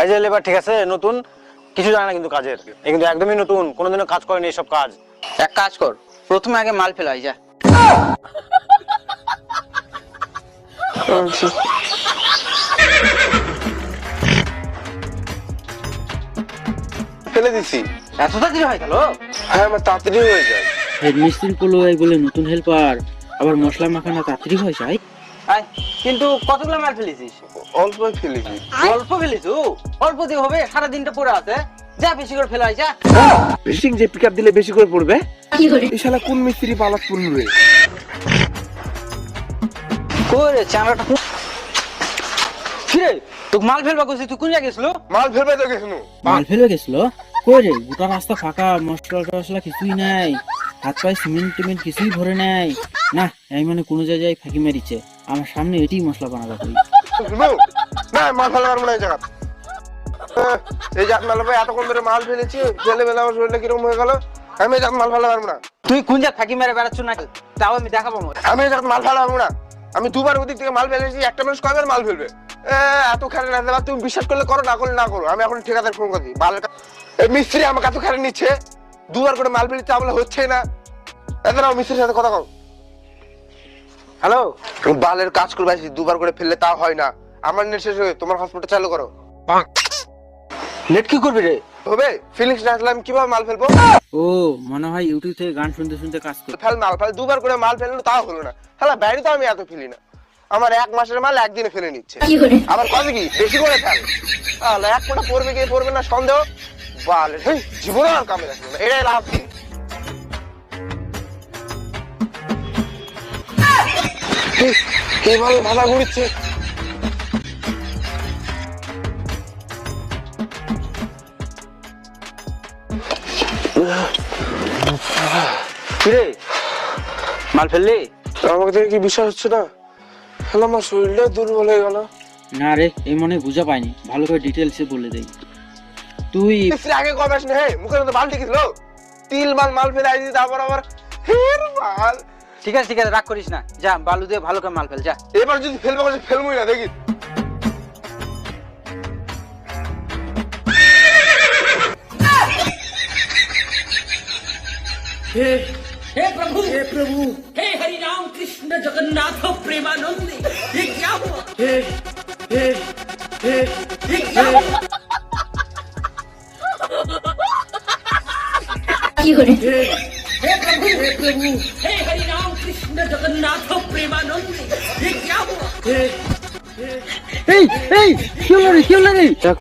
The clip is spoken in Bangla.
এই যে লেবার ঠিক আছে নতুন, কিছু জানে না কিন্তু কাজের, এই কিন্তু একদমই নতুন, কোনোদিনও কাজ করেনি এসব কাজ। এক কাজ কর, প্রথমে আগে মাল ফেলাই যা। ফেলে দিছি। এত তাড়াতাড়ি হয়ে গেল? হ্যাঁ আমার তাড়াতাড়ি হয়ে যায়। হেড মিস্ত্রি করলো এই বলে নতুন হেল্পার, আবার মশলা মাখানা তাড়াতাড়ি হয়ে যায়। আয়, কিন্তু কতগুলো মাল ফেলেছিস? অল্পই ফেলেছি। অল্প ফেলেছু? অল্প দিয়ে হবে? সারা দিনটা পড়ে আছে, যা বেশি করে ফেলাই যা। ফিশিং যে পিকআপ দিলে বেশি করে পড়বে। এই শালা কোন মিস্ত্রি পালাত পড়বে? করে চামড়াটা কিরে, তোকে মাল ফেলবা কইছিস, তুই কোন জায়গায় গেছিল? মাল ফেলবে তো গেছনু। মাল ফেলে গেছিল কই রে? গোটা রাস্তা ফাঁকা, মশলা টসলা কিছুই নাই, হাত পায়ে সিমেন্ট টিমেন্ট কিছুই ভরে নাই। না এই মানে কোনো জায়গায় ফাঁকি মেরিছে, আমার সামনে এটাই মশলা বানাবা করি। না মাল ফেলা পারবো না এই জায়গা। এই জাত মাল ভাই এতক্ষণ ধরে মাল ফেলেছি, ফেলে ফেলে আমার শরীরটা কিরকম হয়ে গেল। আমি এই জাত মাল ফেলা পারবো না। তুই কোন জায়গায় ফাঁকি মেরে বেড়াচ্ছ না, তাও আমি দেখাবো। আমি এই জাত মাল ফেলা পারবো না। আমি দুবার ওদিক থেকে মাল ফেলেছি, একটা মানুষ কয়বার মাল ফেলবে? এত খেলে না দেবা, তুমি বিশ্বাস করলে করো, না করলে না করো। আমি এখন ঠিকাদার ফোন করছি, এই মিস্ত্রি আমাকে এত খেলে নিচ্ছে, দুবার করে মাল ফেলছে, বলে হচ্ছে না। এদাও মিস্ত্রির সাথে কথা কও। হ্যালো, বালের কাজ করবে, দুবার করে ফেললে তাও হয় না। আমার নেট শেষ হয়ে তোমার হসপিটাল চালু করো। নেট কি করবি রে? হবে ফিলিংস না আসলে আমি কিভাবে মাল ফেলবো? ও মনে হয় ইউটিউব থেকে গান শুনতে শুনতে কাজ কর। ফেল মাল ফেল, দুবার করে মাল ফেললো তাও হলো না। হ্যাঁ বাইরে তো আমি এত ফেলি না, আমার এক মাসের মাল একদিনে ফেলে নিচ্ছে। আবার কবে কি বেশি করে ফেল, তাহলে এক ফোঁটা পড়বে কি পড়বে না সন্দেহ। বালের জীবনে আর কামে রাখবে না, এটাই লাভ। এইভাবে ভাড়া ঘুরছে। কিরে মাল ফেললি? আমাকে দেখে কি বিশ্বাস হচ্ছে না? হ্যালো আমার শরীরটা দুর্বল হয়ে গেল। না রে এই মনে বুঝা পাইনি, ভালো করে ডিটেলসে বলে দেই। তুই আগে কবে আসলে হে মুখের মধ্যে বালতি গেছিল, তিল মাল মাল ফেলে আইছি, তারপর আবার হের মাল। ঠিক আছে রাগ করিস না, যা বালু দিয়ে ভালো করে মাল ফেল যা। এবার যদি ফেলবো ফেলবই না, দেখি। हे प्रभु हे हरि राम कृष्ण जगन्नाथ प्रेमानंद, ये क्या हुआ? ये क्या हुआ? हे प्रभु हे हरि राम कृष्ण जगन्नाथ प्रेमानंद, ये क्या हुआ? এই এই কি হলো রে?